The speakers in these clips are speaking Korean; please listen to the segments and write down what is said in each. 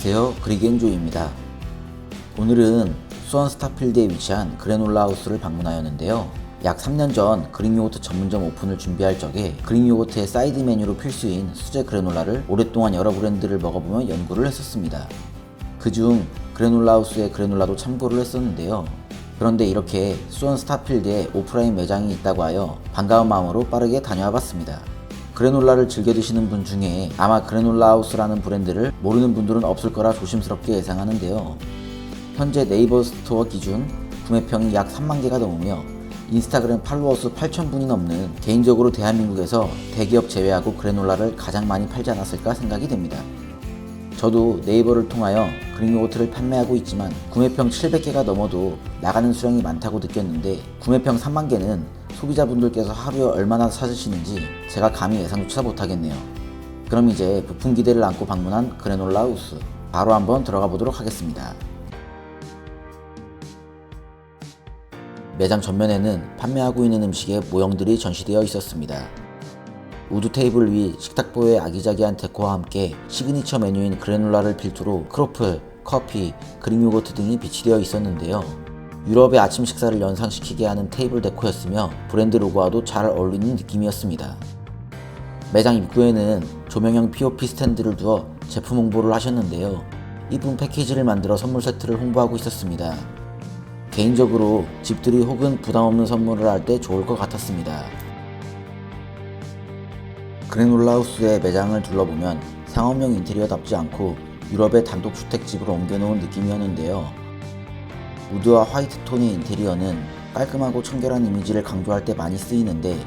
안녕하세요, 그릭앤조이입니다. 오늘은 수원 스타필드에 위치한 그래놀라 하우스를 방문하였는데요. 약 3년 전 그릭 요거트 전문점 오픈을 준비할 적에 그릭 요거트의 사이드 메뉴로 필수인 수제 그래놀라를 오랫동안 여러 브랜드를 먹어보며 연구를 했었습니다. 그중 그래놀라 하우스의 그래놀라도 참고를 했었는데요. 그런데 이렇게 수원 스타필드에 오프라인 매장이 있다고 하여 반가운 마음으로 빠르게 다녀와 봤습니다. 그래놀라를 즐겨 드시는 분 중에 아마 그래놀라 하우스라는 브랜드를 모르는 분들은 없을 거라 조심스럽게 예상하는데요. 현재 네이버 스토어 기준 구매평이 약 3만 개가 넘으며 인스타그램 팔로워 수 8,000분이 넘는, 개인적으로 대한민국에서 대기업 제외하고 그래놀라를 가장 많이 팔지 않았을까 생각이 됩니다. 저도 네이버를 통하여 그릭 요거트를 판매하고 있지만 구매평 700개가 넘어도 나가는 수량이 많다고 느꼈는데, 구매평 3만 개는 소비자분들께서 하루에 얼마나 찾으시는지 제가 감히 예상조차 못하겠네요. 그럼 이제 부푼 기대를 안고 방문한 그래놀라 하우스, 바로 한번 들어가 보도록 하겠습니다. 매장 전면에는 판매하고 있는 음식의 모형들이 전시되어 있었습니다. 우드 테이블 위 식탁보의 아기자기한 데코와 함께 시그니처 메뉴인 그래놀라를 필두로 크로플, 커피, 그릭 요거트 등이 비치되어 있었는데요. 유럽의 아침 식사를 연상시키게 하는 테이블 데코였으며 브랜드 로고와도 잘 어울리는 느낌이었습니다. 매장 입구에는 조명형 POP 스탠드를 두어 제품 홍보를 하셨는데요. 이쁜 패키지를 만들어 선물 세트를 홍보하고 있었습니다. 개인적으로 집들이 혹은 부담없는 선물을 할 때 좋을 것 같았습니다. 그래놀라 하우스의 매장을 둘러보면 상업용 인테리어답지 않고 유럽의 단독주택집으로 옮겨놓은 느낌이었는데요. 우드와 화이트 톤의 인테리어는 깔끔하고 청결한 이미지를 강조할 때 많이 쓰이는데,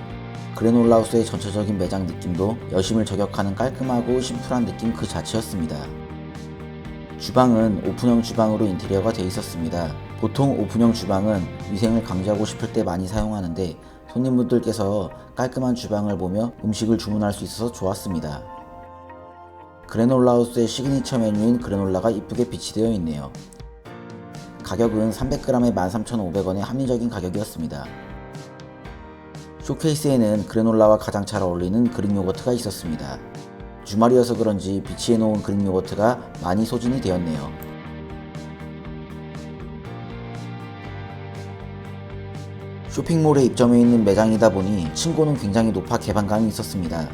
그래놀라 하우스의 전체적인 매장 느낌도 여심을 저격하는 깔끔하고 심플한 느낌 그 자체였습니다. 주방은 오픈형 주방으로 인테리어가 되어 있었습니다. 보통 오픈형 주방은 위생을 강조하고 싶을 때 많이 사용하는데, 손님분들께서 깔끔한 주방을 보며 음식을 주문할 수 있어서 좋았습니다. 그래놀라 하우스의 시그니처 메뉴인 그래놀라가 이쁘게 비치되어 있네요. 가격은 300g에 13,500원의 합리적인 가격이었습니다. 쇼케이스에는 그래놀라와 가장 잘 어울리는 그릭 요거트가 있었습니다. 주말이어서 그런지 비치해 놓은 그릭 요거트가 많이 소진이 되었네요. 쇼핑몰에 입점해 있는 매장이다 보니 층고는 굉장히 높아 개방감이 있었습니다.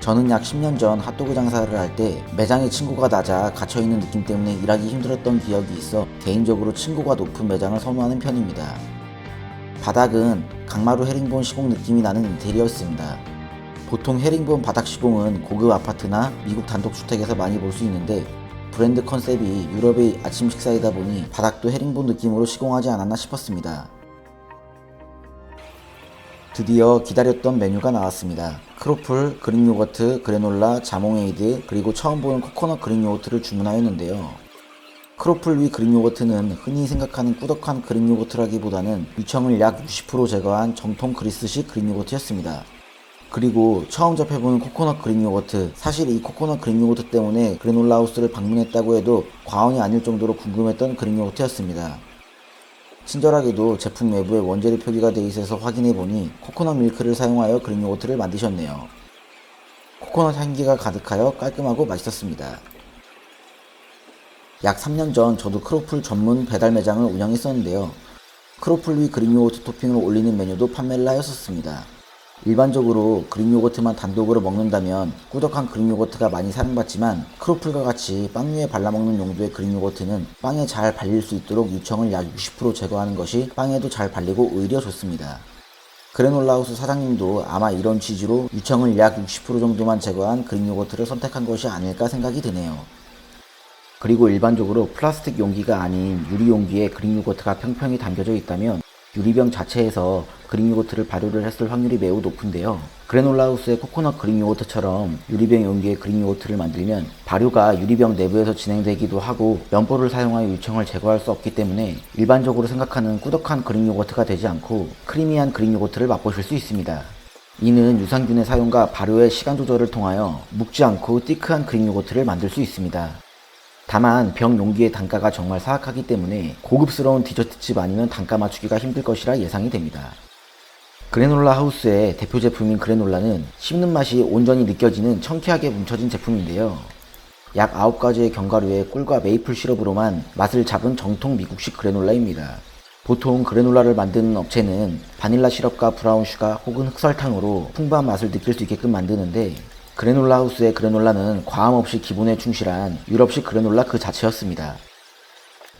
저는 약 10년 전 핫도그 장사를 할 때 매장의 층고가 낮아 갇혀있는 느낌 때문에 일하기 힘들었던 기억이 있어 개인적으로 층고가 높은 매장을 선호하는 편입니다. 바닥은 강마루 헤링본 시공 느낌이 나는 인테리어였습니다. 보통 헤링본 바닥 시공은 고급 아파트나 미국 단독주택에서 많이 볼 수 있는데, 브랜드 컨셉이 유럽의 아침 식사이다 보니 바닥도 헤링본 느낌으로 시공하지 않았나 싶었습니다. 드디어 기다렸던 메뉴가 나왔습니다. 크로플, 그릭 요거트, 그래놀라, 자몽에이드, 그리고 처음 보는 코코넛 그릭 요거트를 주문하였는데요. 크로플 위 그릭 요거트는 흔히 생각하는 꾸덕한 그릭 요거트라기보다는 유청을 약 60% 제거한 정통 그리스식 그릭 요거트였습니다. 그리고 처음 접해보는 코코넛 그릭 요거트, 사실 이 코코넛 그릭 요거트 때문에 그래놀라 하우스를 방문했다고 해도 과언이 아닐 정도로 궁금했던 그릭 요거트였습니다. 친절하게도 제품 외부에 원재료 표기가 되어 있어서 확인해보니 코코넛 밀크를 사용하여 그릭 요거트를 만드셨네요. 코코넛 향기가 가득하여 깔끔하고 맛있었습니다. 약 3년 전 저도 크로플 전문 배달 매장을 운영했었는데요. 크로플 위 그릭 요거트 토핑을 올리는 메뉴도 판매를 하였었습니다. 일반적으로 그릭 요거트만 단독으로 먹는다면 꾸덕한 그릭 요거트가 많이 사랑받지만, 크로플과 같이 빵 위에 발라먹는 용도의 그릭 요거트는 빵에 잘 발릴 수 있도록 유청을 약 60% 제거하는 것이 빵에도 잘 발리고 오히려 좋습니다. 그래놀라 하우스 사장님도 아마 이런 취지로 유청을 약 60% 정도만 제거한 그릭 요거트를 선택한 것이 아닐까 생각이 드네요. 그리고 일반적으로 플라스틱 용기가 아닌 유리 용기에 그릭 요거트가 평평히 담겨져 있다면 유리병 자체에서 그릭 요거트를 발효를 했을 확률이 매우 높은데요. 그래놀라 하우스의 코코넛 그릭 요거트처럼 유리병 용기에 그릭 요거트를 만들면 발효가 유리병 내부에서 진행되기도 하고 면보를 사용하여 유청을 제거할 수 없기 때문에 일반적으로 생각하는 꾸덕한 그릭 요거트가 되지 않고 크리미한 그릭 요거트를 맛보실 수 있습니다. 이는 유산균의 사용과 발효의 시간 조절을 통하여 묵지 않고 띠크한 그릭 요거트를 만들 수 있습니다. 다만 병 용기의 단가가 정말 사악하기 때문에 고급스러운 디저트집 아니면 단가 맞추기가 힘들 것이라 예상이 됩니다. 그래놀라 하우스의 대표 제품인 그래놀라는 씹는 맛이 온전히 느껴지는 청키하게 뭉쳐진 제품인데요. 약 9가지의 견과류에 꿀과 메이플 시럽으로만 맛을 잡은 정통 미국식 그래놀라입니다. 보통 그래놀라를 만드는 업체는 바닐라 시럽과 브라운 슈가 혹은 흑설탕으로 풍부한 맛을 느낄 수 있게끔 만드는데, 그래놀라 하우스의 그래놀라는 과함 없이 기본에 충실한 유럽식 그래놀라 그 자체였습니다.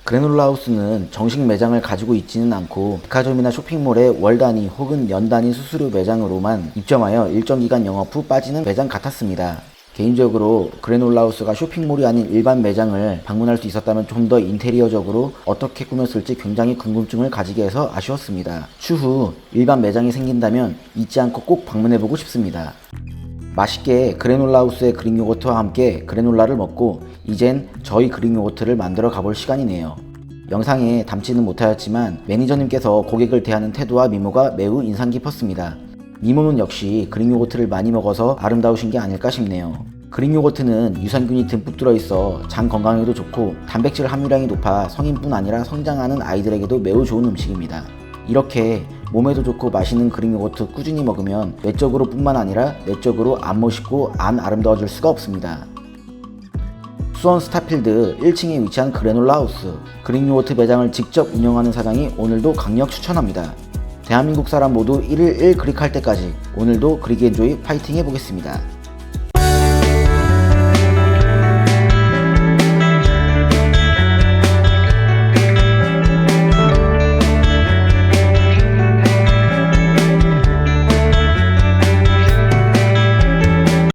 그래놀라 하우스는 정식 매장을 가지고 있지는 않고 백화점이나 쇼핑몰의 월 단위 혹은 연 단위 수수료 매장으로만 입점하여 일정 기간 영업 후 빠지는 매장 같았습니다. 개인적으로 그래놀라 하우스가 쇼핑몰이 아닌 일반 매장을 방문할 수 있었다면 좀 더 인테리어적으로 어떻게 꾸몄을지 굉장히 궁금증을 가지게 해서 아쉬웠습니다. 추후 일반 매장이 생긴다면 잊지 않고 꼭 방문해보고 싶습니다. 맛있게 그래놀라 하우스의 그릭 요거트와 함께 그래놀라를 먹고 이젠 저희 그릭 요거트를 만들어 가볼 시간이네요. 영상에 담지는 못하였지만 매니저님께서 고객을 대하는 태도와 미모가 매우 인상 깊었습니다. 미모는 역시 그릭 요거트를 많이 먹어서 아름다우신 게 아닐까 싶네요. 그릭 요거트는 유산균이 듬뿍 들어있어 장 건강에도 좋고 단백질 함유량이 높아 성인뿐 아니라 성장하는 아이들에게도 매우 좋은 음식입니다. 이렇게 몸에도 좋고 맛있는 그릭 요거트 꾸준히 먹으면 외적으로 뿐만 아니라 내적으로 안 멋있고 안 아름다워질 수가 없습니다. 수원 스타필드 1층에 위치한 그래놀라 하우스 그릭 요거트 매장을 직접 운영하는 사장이 오늘도 강력 추천합니다. 대한민국 사람 모두 1일 1그릭 할 때까지 오늘도 그릭 엔조이 파이팅 해보겠습니다.